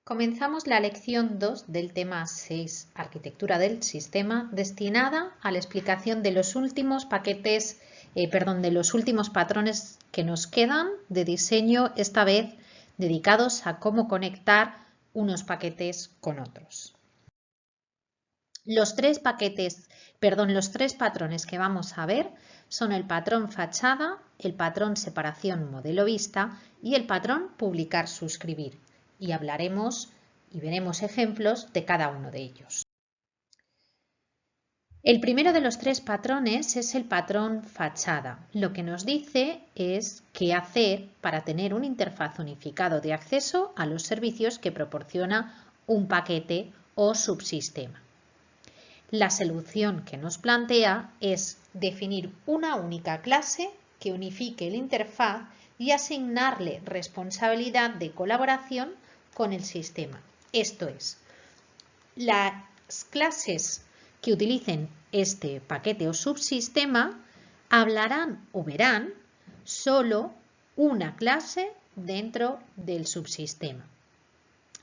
Comenzamos la lección 2 del tema 6, Arquitectura del Sistema, destinada a la explicación de los últimos de los últimos patrones que nos quedan de diseño, esta vez dedicados a cómo conectar unos paquetes con otros. Los tres patrones que vamos a ver son el patrón fachada, el patrón separación modelo vista y el patrón publicar-suscribir. Y hablaremos y veremos ejemplos de cada uno de ellos. El primero de los tres patrones es el patrón fachada. Lo que nos dice es qué hacer para tener un interfaz unificado de acceso a los servicios que proporciona un paquete o subsistema. La solución que nos plantea es definir una única clase que unifique la interfaz y asignarle responsabilidad de colaboración con el sistema. Esto es, las clases que utilicen este paquete o subsistema hablarán o verán solo una clase dentro del subsistema.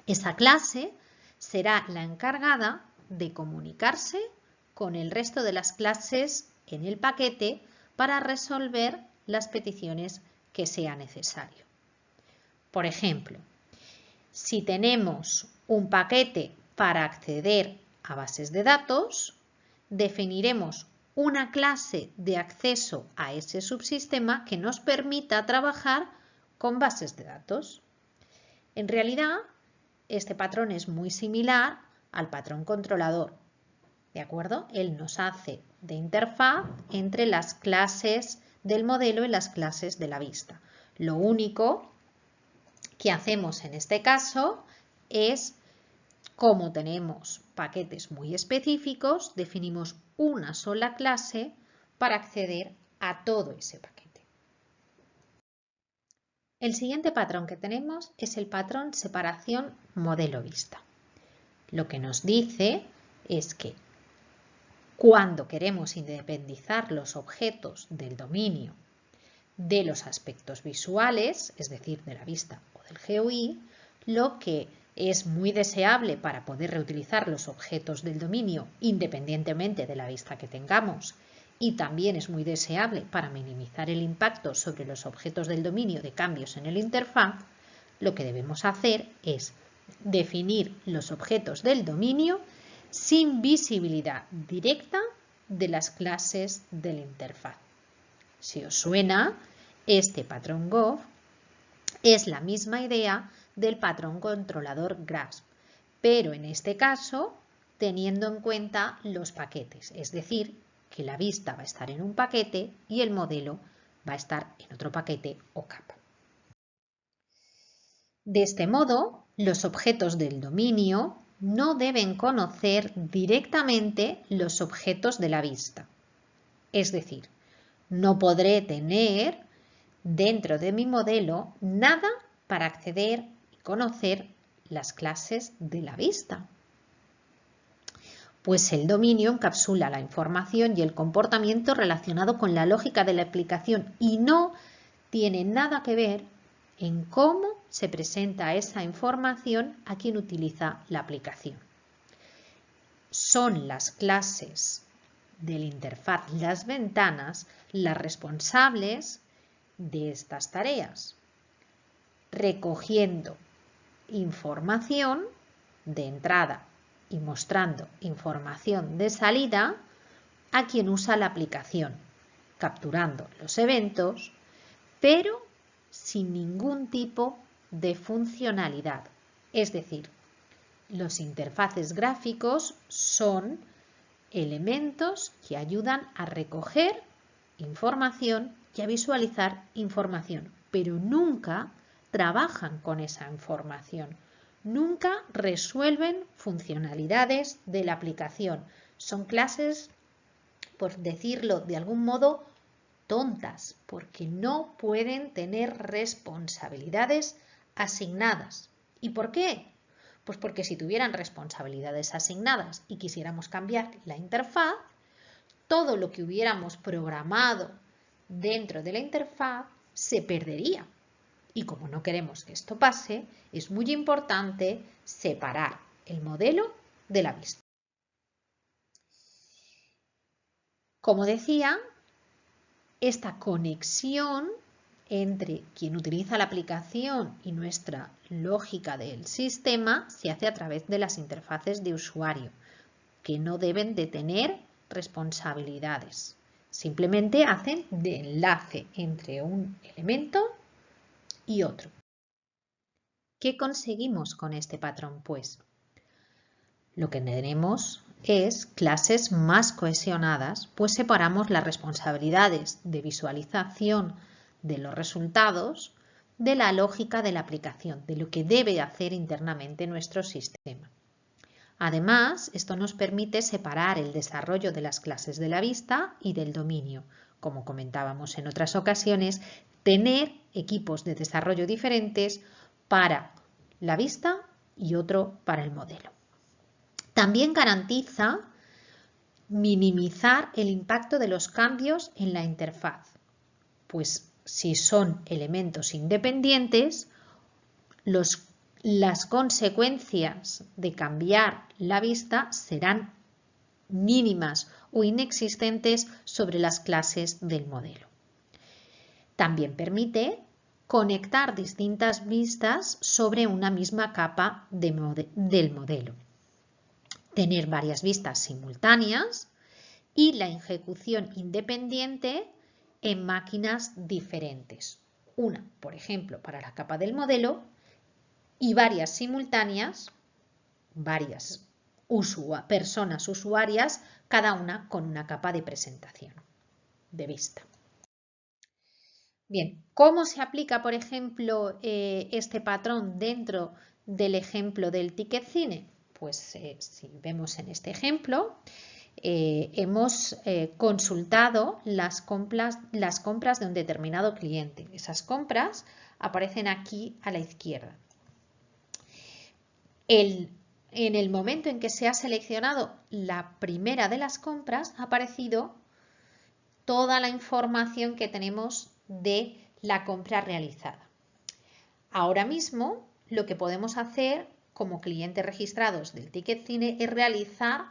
Esa clase será la encargada de comunicarse con el resto de las clases en el paquete para resolver las peticiones que sea necesario. Por ejemplo, si tenemos un paquete para acceder a bases de datos, definiremos una clase de acceso a ese subsistema que nos permita trabajar con bases de datos. En realidad, este patrón es muy similar al patrón controlador, ¿de acuerdo? Él nos hace de interfaz entre las clases del modelo y las clases de la vista. Lo único que hacemos en este caso es, como tenemos paquetes muy específicos, definimos una sola clase para acceder a todo ese paquete. El siguiente patrón que tenemos es el patrón separación modelo vista. Lo que nos dice es que cuando queremos independizar los objetos del dominio de los aspectos visuales, es decir, de la vista o del GUI, lo que es muy deseable para poder reutilizar los objetos del dominio independientemente de la vista que tengamos, y también es muy deseable para minimizar el impacto sobre los objetos del dominio de cambios en el interfaz, lo que debemos hacer es definir los objetos del dominio sin visibilidad directa de las clases de la interfaz. Si os suena, este patrón Gov es la misma idea del patrón controlador Grasp, pero en este caso teniendo en cuenta los paquetes, es decir, que la vista va a estar en un paquete y el modelo va a estar en otro paquete o capa. De este modo, los objetos del dominio no deben conocer directamente los objetos de la vista. Es decir, no podré tener dentro de mi modelo nada para acceder y conocer las clases de la vista. Pues el dominio encapsula la información y el comportamiento relacionado con la lógica de la aplicación y no tiene nada que ver en cómo se presenta esa información a quien utiliza la aplicación. Son las clases de la interfaz, las ventanas, las responsables de estas tareas, recogiendo información de entrada y mostrando información de salida a quien usa la aplicación, capturando los eventos, pero sin ningún tipo de funcionalidad. Es decir, los interfaces gráficos son elementos que ayudan a recoger información y a visualizar información, pero nunca trabajan con esa información, nunca resuelven funcionalidades de la aplicación. Son clases, por decirlo de algún modo, tontas, porque no pueden tener responsabilidades asignadas. ¿Y por qué? Pues porque si tuvieran responsabilidades asignadas y quisiéramos cambiar la interfaz, todo lo que hubiéramos programado dentro de la interfaz se perdería Y como no queremos que esto pase, es muy importante separar el modelo de la vista. Como decía, esta conexión entre quien utiliza la aplicación y nuestra lógica del sistema se hace a través de las interfaces de usuario, que no deben de tener responsabilidades. Simplemente hacen de enlace entre un elemento y otro. ¿Qué conseguimos con este patrón? Pues lo que tenemos es clases más cohesionadas, pues separamos las responsabilidades de visualización de los resultados de la lógica de la aplicación, de lo que debe hacer internamente nuestro sistema. Además, esto nos permite separar el desarrollo de las clases de la vista y del dominio. Como comentábamos en otras ocasiones, tener equipos de desarrollo diferentes para la vista y otro para el modelo. También garantiza minimizar el impacto de los cambios en la interfaz, pues si son elementos independientes, las consecuencias de cambiar la vista serán mínimas o inexistentes sobre las clases del modelo. También permite conectar distintas vistas sobre una misma capa del modelo, tener varias vistas simultáneas y la ejecución independiente en máquinas diferentes. Una, por ejemplo, para la capa del modelo y varias simultáneas, varias personas usuarias, cada una con una capa de presentación de vista. Bien, ¿cómo se aplica, por ejemplo, este patrón dentro del ejemplo del ticket cine? Pues si vemos en este ejemplo, hemos consultado las compras de un determinado cliente. Esas compras aparecen aquí a la izquierda. En el momento en que se ha seleccionado la primera de las compras, ha aparecido toda la información que tenemos de la compra realizada. Ahora mismo, lo que podemos hacer como clientes registrados del Ticket Cine es realizar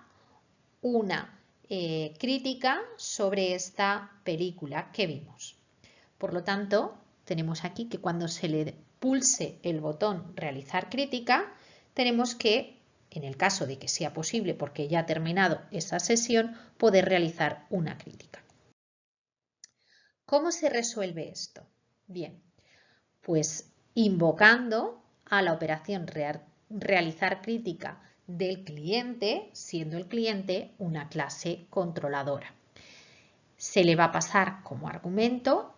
una crítica sobre esta película que vimos. Por lo tanto, tenemos aquí que cuando se le pulse el botón Realizar crítica, tenemos que, en el caso de que sea posible, porque ya ha terminado esa sesión, poder realizar una crítica. ¿Cómo se resuelve esto? Bien, pues invocando a la operación Realizar crítica del cliente, siendo el cliente una clase controladora. Se le va a pasar como argumento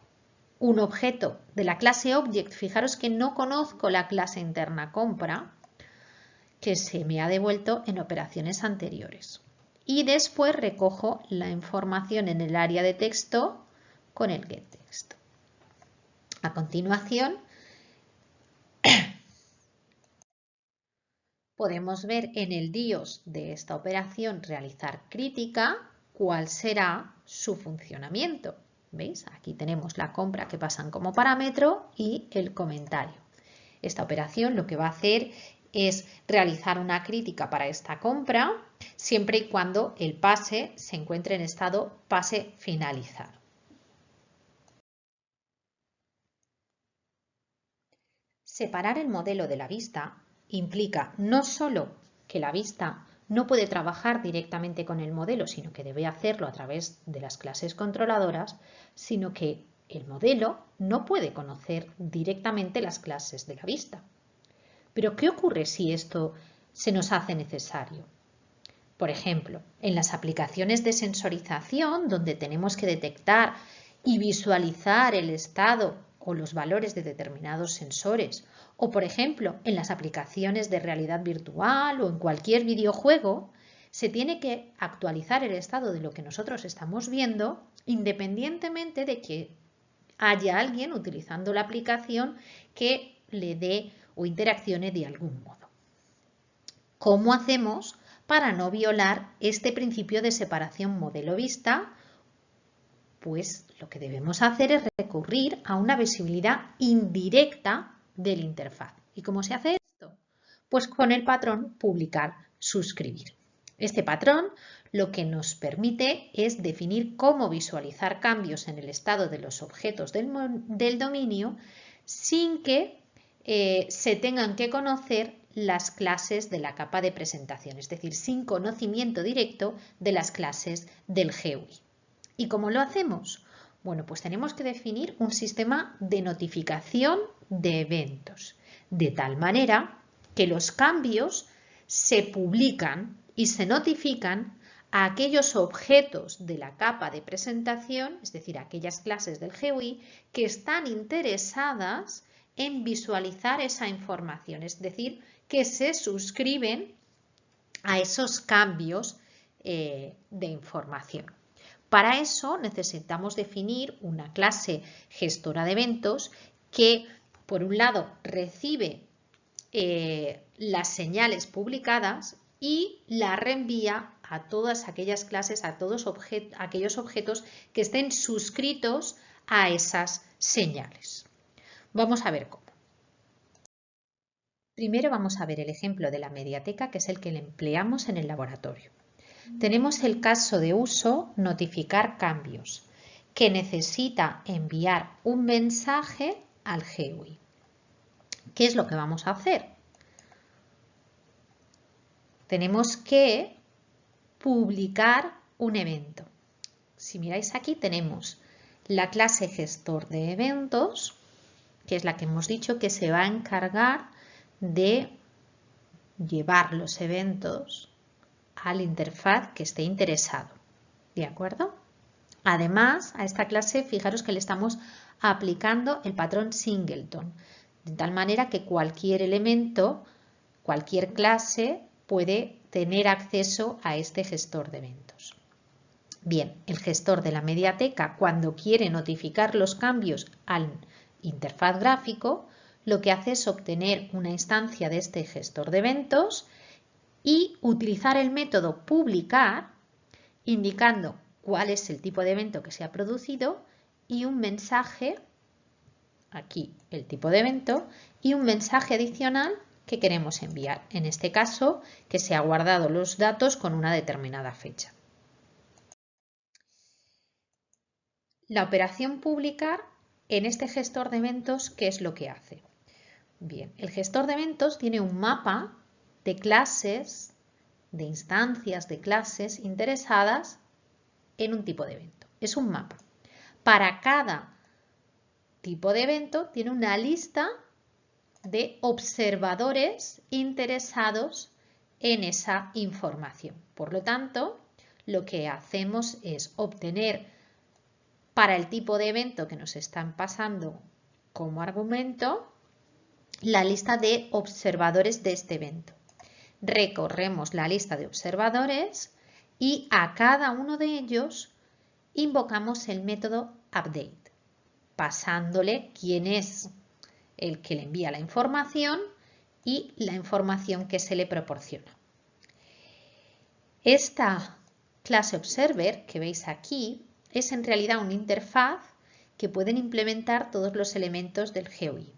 un objeto de la clase Object. Fijaros que no conozco la clase interna compra, que se me ha devuelto en operaciones anteriores. Y después recojo la información en el área de texto con el getText. A continuación, podemos ver en el DIOS de esta operación realizar crítica cuál será su funcionamiento. ¿Veis? Aquí tenemos la compra que pasan como parámetro y el comentario. Esta operación lo que va a hacer es realizar una crítica para esta compra siempre y cuando el pase se encuentre en estado pase finalizado. Separar el modelo de la vista implica no solo que la vista no puede trabajar directamente con el modelo, sino que debe hacerlo a través de las clases controladoras, sino que el modelo no puede conocer directamente las clases de la vista. Pero, ¿qué ocurre si esto se nos hace necesario? Por ejemplo, en las aplicaciones de sensorización, donde tenemos que detectar y visualizar el estado o los valores de determinados sensores, o por ejemplo, en las aplicaciones de realidad virtual o en cualquier videojuego, se tiene que actualizar el estado de lo que nosotros estamos viendo, independientemente de que haya alguien utilizando la aplicación que le dé o interaccione de algún modo. ¿Cómo hacemos para no violar este principio de separación modelo-vista? Pues lo que debemos hacer es recurrir a una visibilidad indirecta del interfaz. ¿Y cómo se hace esto? Pues con el patrón publicar, suscribir. Este patrón lo que nos permite es definir cómo visualizar cambios en el estado de los objetos del dominio sin que se tengan que conocer las clases de la capa de presentación, es decir, sin conocimiento directo de las clases del GUI. ¿Y cómo lo hacemos? Bueno, pues tenemos que definir un sistema de notificación de eventos, de tal manera que los cambios se publican y se notifican a aquellos objetos de la capa de presentación, es decir, a aquellas clases del GUI que están interesadas en visualizar esa información, es decir, que se suscriben a esos cambios de información. Para eso necesitamos definir una clase gestora de eventos que, por un lado, recibe las señales publicadas y la reenvía a todas aquellas clases, a todos aquellos objetos que estén suscritos a esas señales. Vamos a ver cómo. Primero vamos a ver el ejemplo de la mediateca, que es el que empleamos en el laboratorio. Tenemos el caso de uso notificar cambios, que necesita enviar un mensaje al GUI. ¿Qué es lo que vamos a hacer? Tenemos que publicar un evento. Si miráis aquí tenemos la clase gestor de eventos, que es la que hemos dicho que se va a encargar de llevar los eventos a la interfaz que esté interesado. ¿De acuerdo? Además, a esta clase, fijaros que le estamos aplicando el patrón singleton, de tal manera que cualquier elemento, cualquier clase puede tener acceso a este gestor de eventos. Bien, el gestor de la mediateca, cuando quiere notificar los cambios al interfaz gráfico, lo que hace es obtener una instancia de este gestor de eventos y utilizar el método publicar, indicando cuál es el tipo de evento que se ha producido y un mensaje, aquí el tipo de evento, y un mensaje adicional que queremos enviar. En este caso, que se ha guardado los datos con una determinada fecha. La operación publicar en este gestor de eventos, ¿qué es lo que hace? Bien, el gestor de eventos tiene un mapa de clases, de instancias de clases interesadas en un tipo de evento. Es un mapa. Para cada tipo de evento tiene una lista de observadores interesados en esa información. Por lo tanto, lo que hacemos es obtener para el tipo de evento que nos están pasando como argumento la lista de observadores de este evento. Recorremos la lista de observadores y a cada uno de ellos invocamos el método update, pasándole quién es el que le envía la información y la información que se le proporciona. Esta clase observer que veis aquí es en realidad una interfaz que pueden implementar todos los elementos del GUI.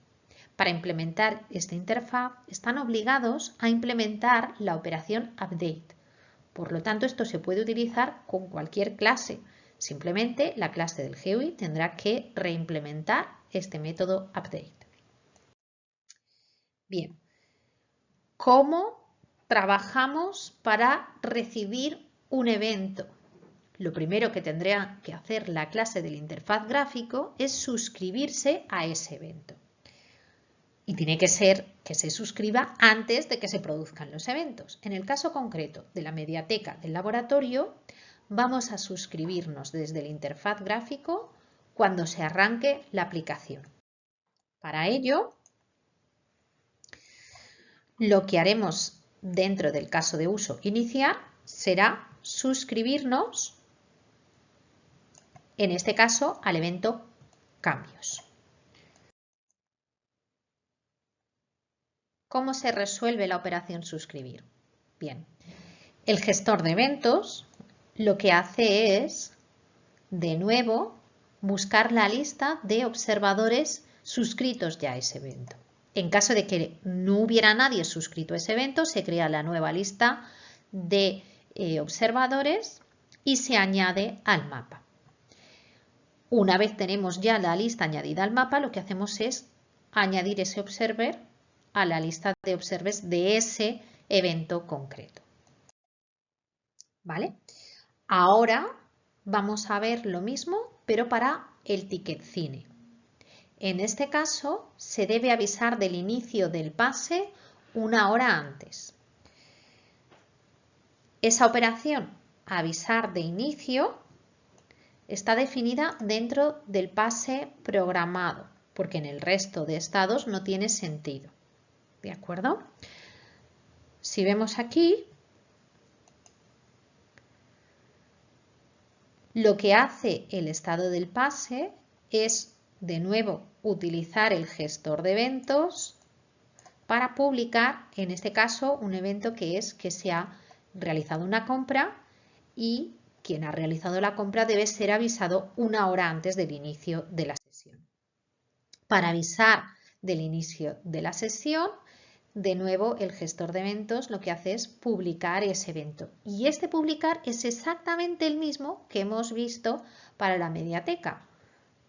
Para implementar esta interfaz están obligados a implementar la operación update. Por lo tanto, esto se puede utilizar con cualquier clase. Simplemente la clase del GUI tendrá que reimplementar este método update. Bien, ¿cómo trabajamos para recibir un evento? Lo primero que tendrá que hacer la clase del interfaz gráfico es suscribirse a ese evento. Y tiene que ser que se suscriba antes de que se produzcan los eventos. En el caso concreto de la mediateca del laboratorio, vamos a suscribirnos desde el interfaz gráfico cuando se arranque la aplicación. Para ello, lo que haremos dentro del caso de uso iniciar será suscribirnos, en este caso, al evento cambios. ¿Cómo se resuelve la operación suscribir? Bien, el gestor de eventos lo que hace es, de nuevo, buscar la lista de observadores suscritos ya a ese evento. En caso de que no hubiera nadie suscrito a ese evento, se crea la nueva lista de observadores y se añade al mapa. Una vez tenemos ya la lista añadida al mapa, lo que hacemos es añadir ese observer a la lista de observers de ese evento concreto. ¿Vale? Ahora vamos a ver lo mismo, pero para el ticket cine. En este caso, se debe avisar del inicio del pase una hora antes. Esa operación, avisar de inicio, está definida dentro del pase programado, porque en el resto de estados no tiene sentido. ¿De acuerdo? Si vemos aquí, lo que hace el estado del pase es, de nuevo, utilizar el gestor de eventos para publicar, en este caso, un evento que es que se ha realizado una compra y quien ha realizado la compra debe ser avisado una hora antes del inicio de la sesión. Para avisar del inicio de la sesión, de nuevo el gestor de eventos lo que hace es publicar ese evento. Y este publicar es exactamente el mismo que hemos visto para la mediateca,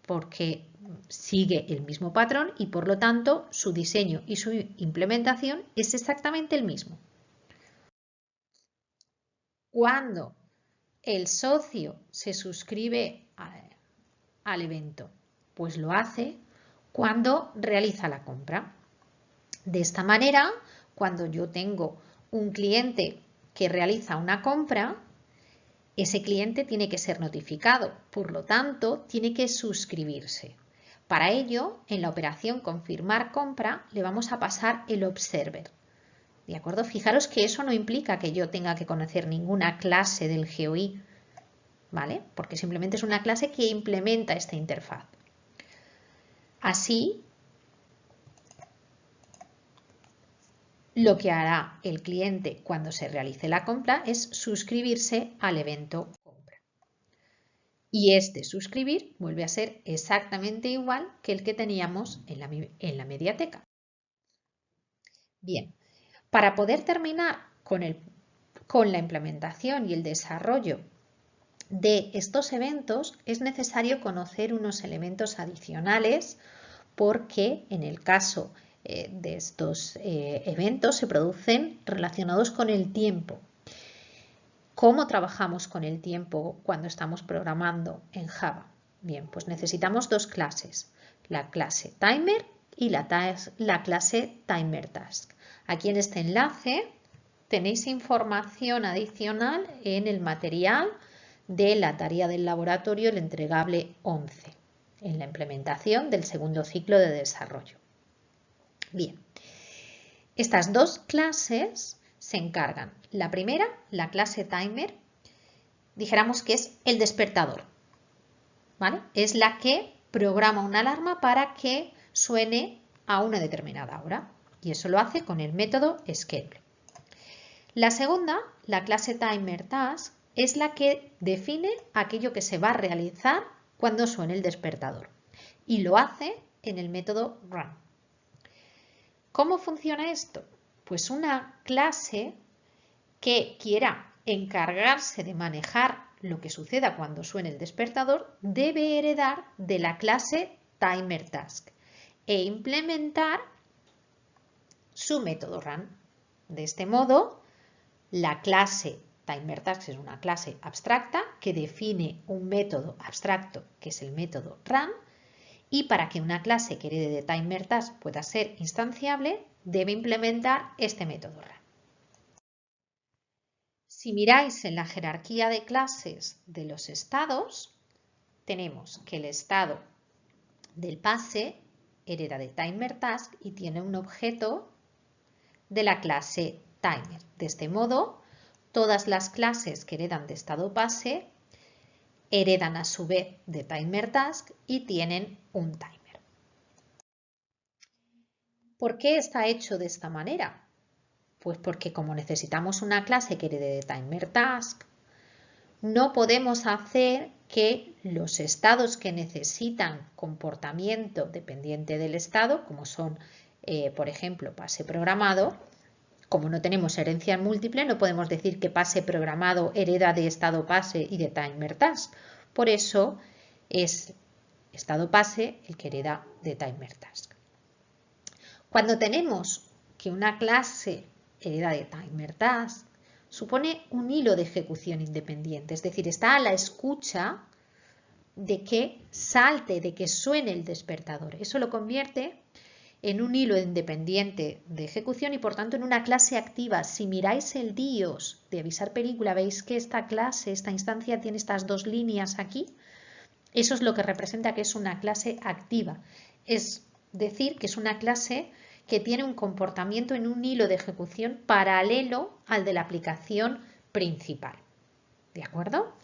porque sigue el mismo patrón y por lo tanto su diseño y su implementación es exactamente el mismo. Cuando el socio se suscribe al evento, pues lo hace cuando realiza la compra. De esta manera, cuando yo tengo un cliente que realiza una compra, ese cliente tiene que ser notificado, por lo tanto, tiene que suscribirse. Para ello, en la operación confirmar compra, le vamos a pasar el observer. ¿De acuerdo? Fijaros que eso no implica que yo tenga que conocer ninguna clase del GUI, ¿vale? Porque simplemente es una clase que implementa esta interfaz. Así, lo que hará el cliente cuando se realice la compra es suscribirse al evento compra. Y este suscribir vuelve a ser exactamente igual que el que teníamos en la mediateca. Bien, para poder terminar con la implementación y el desarrollo de estos eventos es necesario conocer unos elementos adicionales porque en el caso de estos eventos se producen relacionados con el tiempo. ¿Cómo trabajamos con el tiempo cuando estamos programando en Java? Bien, pues necesitamos dos clases, la clase timer y la clase timerTask. Aquí en este enlace tenéis información adicional en el material de la tarea del laboratorio, el entregable 11, en la implementación del segundo ciclo de desarrollo. Bien, estas dos clases se encargan. La primera, la clase timer, dijéramos que es el despertador, ¿vale? Es la que programa una alarma para que suene a una determinada hora y eso lo hace con el método schedule. La segunda, la clase timerTask, es la que define aquello que se va a realizar cuando suene el despertador y lo hace en el método run. ¿Cómo funciona esto? Pues una clase que quiera encargarse de manejar lo que suceda cuando suene el despertador debe heredar de la clase timerTask e implementar su método run. De este modo, la clase timerTask es una clase abstracta que define un método abstracto que es el método run y para que una clase que herede de timerTask pueda ser instanciable debe implementar este método run. Si miráis en la jerarquía de clases de los estados, tenemos que el estado del pase hereda de timerTask y tiene un objeto de la clase timer. De este modo, todas las clases que heredan de estado pase heredan a su vez de timerTask y tienen un timer. ¿Por qué está hecho de esta manera? Pues porque como necesitamos una clase que herede de timerTask, no podemos hacer que los estados que necesitan comportamiento dependiente del estado, como son, por ejemplo, pase programado, como no tenemos herencia múltiple, no podemos decir que pase programado hereda de estado pase y de timer task. Por eso es estado pase el que hereda de timer task. Cuando tenemos que una clase hereda de timer task, supone un hilo de ejecución independiente, es decir, está a la escucha de que salte, de que suene el despertador. Eso lo convierte en un hilo independiente de ejecución y por tanto en una clase activa. Si miráis el DIOS de avisar película, veis que esta clase, esta instancia tiene estas dos líneas aquí. Eso es lo que representa que es una clase activa. Es decir, que es una clase que tiene un comportamiento en un hilo de ejecución paralelo al de la aplicación principal. ¿De acuerdo?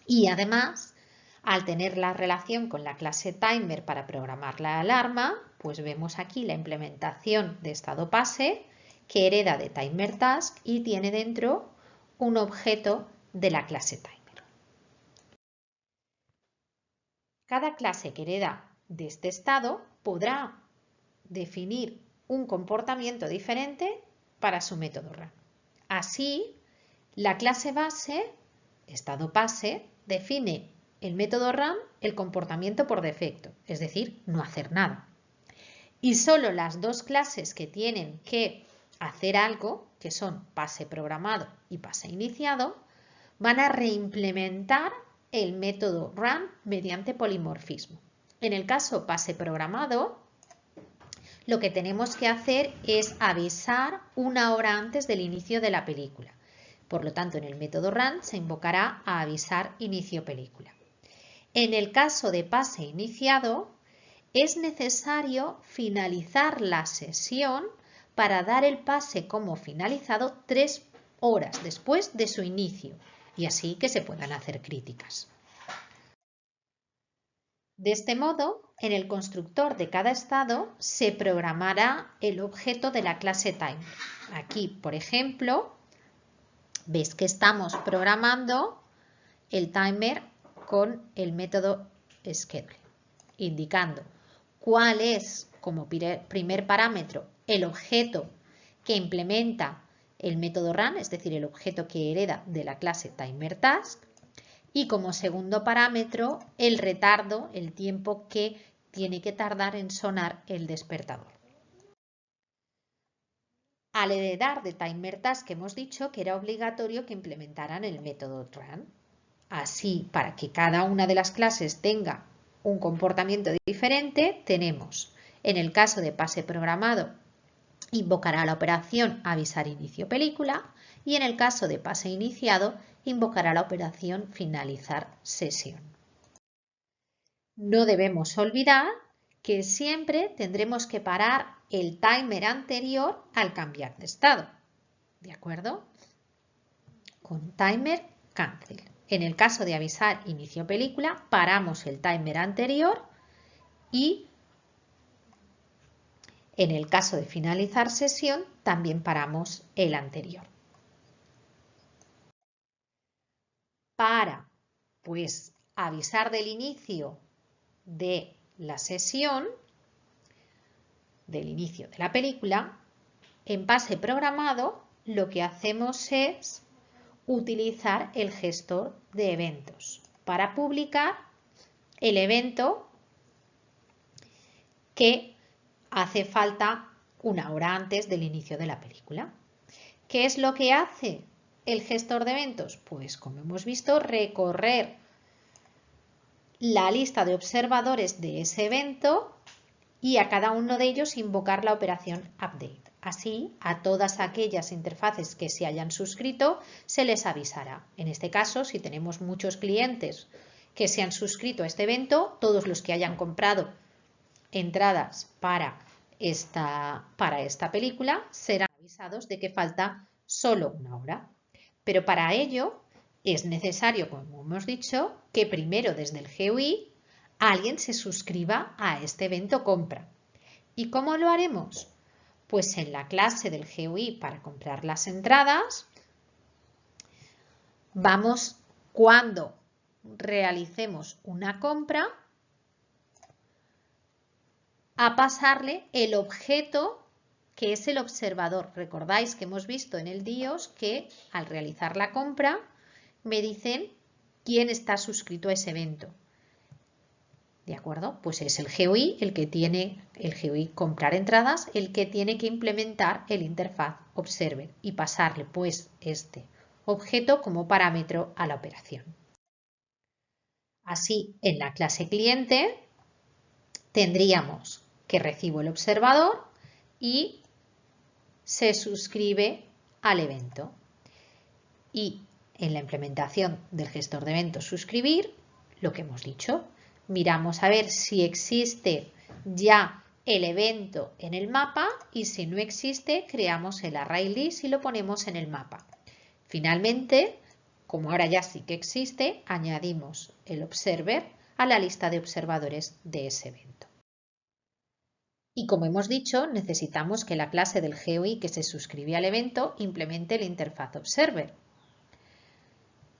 Y además, al tener la relación con la clase timer para programar la alarma, pues vemos aquí la implementación de estado pase que hereda de timer task y tiene dentro un objeto de la clase timer. Cada clase que hereda de este estado podrá definir un comportamiento diferente para su método run. Así, la clase base, estado pase, define el método run el comportamiento por defecto, es decir, no hacer nada. Y solo las dos clases que tienen que hacer algo, que son pase programado y pase iniciado, van a reimplementar el método run mediante polimorfismo. En el caso pase programado, lo que tenemos que hacer es avisar una hora antes del inicio de la película. Por lo tanto, en el método run se invocará a avisar inicio película. En el caso de pase iniciado, es necesario finalizar la sesión para dar el pase como finalizado 3 horas después de su inicio y así que se puedan hacer críticas. De este modo, en el constructor de cada estado se programará el objeto de la clase timer. Aquí, por ejemplo, veis que estamos programando el timer con el método schedule, indicando cuál es como primer parámetro el objeto que implementa el método run, es decir, el objeto que hereda de la clase timer task, y como segundo parámetro el retardo, el tiempo que tiene que tardar en sonar el despertador. Al heredar de timer task hemos dicho que era obligatorio que implementaran el método run. Así, para que cada una de las clases tenga un comportamiento diferente, tenemos, en el caso de pase programado, invocará la operación avisar inicio película y en el caso de pase iniciado, invocará la operación finalizar sesión. No debemos olvidar que siempre tendremos que parar el timer anterior al cambiar de estado. ¿De acuerdo? Con timer cancel. En el caso de avisar inicio película, paramos el timer anterior y en el caso de finalizar sesión, también paramos el anterior. Para, pues, avisar del inicio de la sesión, del inicio de la película, en pase programado lo que hacemos es utilizar el gestor de eventos para publicar el evento que hace falta una hora antes del inicio de la película. ¿Qué es lo que hace el gestor de eventos? Pues, como hemos visto, recorrer la lista de observadores de ese evento y a cada uno de ellos invocar la operación update. Así, a todas aquellas interfaces que se hayan suscrito se les avisará. En este caso, si tenemos muchos clientes que se han suscrito a este evento, todos los que hayan comprado entradas para esta película serán avisados de que falta solo una hora. Pero para ello es necesario, como hemos dicho, que primero desde el GUI alguien se suscriba a este evento compra. ¿Y cómo lo haremos? Pues en la clase del GUI para comprar las entradas, cuando realicemos una compra a pasarle el objeto que es el observador. Recordáis que hemos visto en el DIOS que al realizar la compra me dicen quién está suscrito a ese evento. ¿De acuerdo? Pues es el GUI el que tiene, el GUI comprar entradas, el que tiene que implementar el interfaz observer y pasarle pues este objeto como parámetro a la operación. Así, en la clase cliente tendríamos que recibo el observador y se suscribe al evento. Y en la implementación del gestor de eventos suscribir, lo que hemos dicho, miramos a ver si existe ya el evento en el mapa y si no existe, creamos el array list y lo ponemos en el mapa. Finalmente, como ahora ya sí que existe, añadimos el observer a la lista de observadores de ese evento. Y como hemos dicho, necesitamos que la clase del GUI que se suscribe al evento implemente la interfaz observer.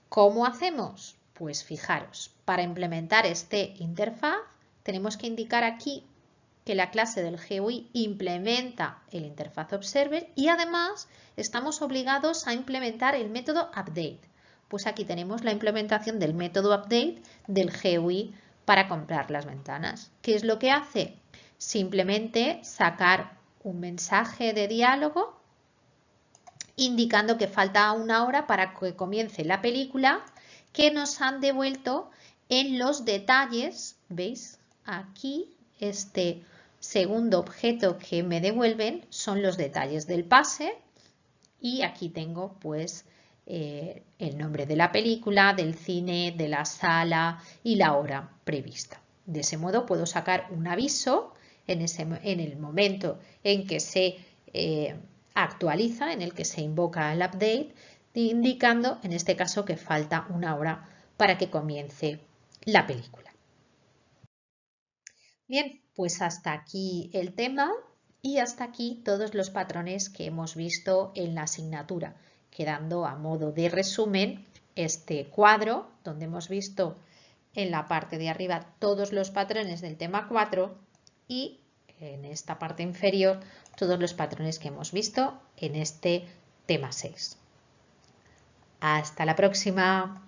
¿Cómo hacemos? Pues fijaros, para implementar este interfaz tenemos que indicar aquí que la clase del GUI implementa el interfaz observer y además estamos obligados a implementar el método update. Pues aquí tenemos la implementación del método update del GUI para comprar las ventanas. ¿Qué es lo que hace? Simplemente sacar un mensaje de diálogo indicando que falta una hora para que comience la película, que nos han devuelto en los detalles. ¿Veis? Aquí este segundo objeto que me devuelven son los detalles del pase y aquí tengo pues el nombre de la película, del cine, de la sala y la hora prevista. De ese modo puedo sacar un aviso en el momento en que se actualiza, en el que se invoca el update, indicando en este caso que falta una hora para que comience la película. Bien, pues hasta aquí el tema y hasta aquí todos los patrones que hemos visto en la asignatura, quedando a modo de resumen este cuadro donde hemos visto en la parte de arriba todos los patrones del tema 4 y en esta parte inferior todos los patrones que hemos visto en este tema 6. Hasta la próxima.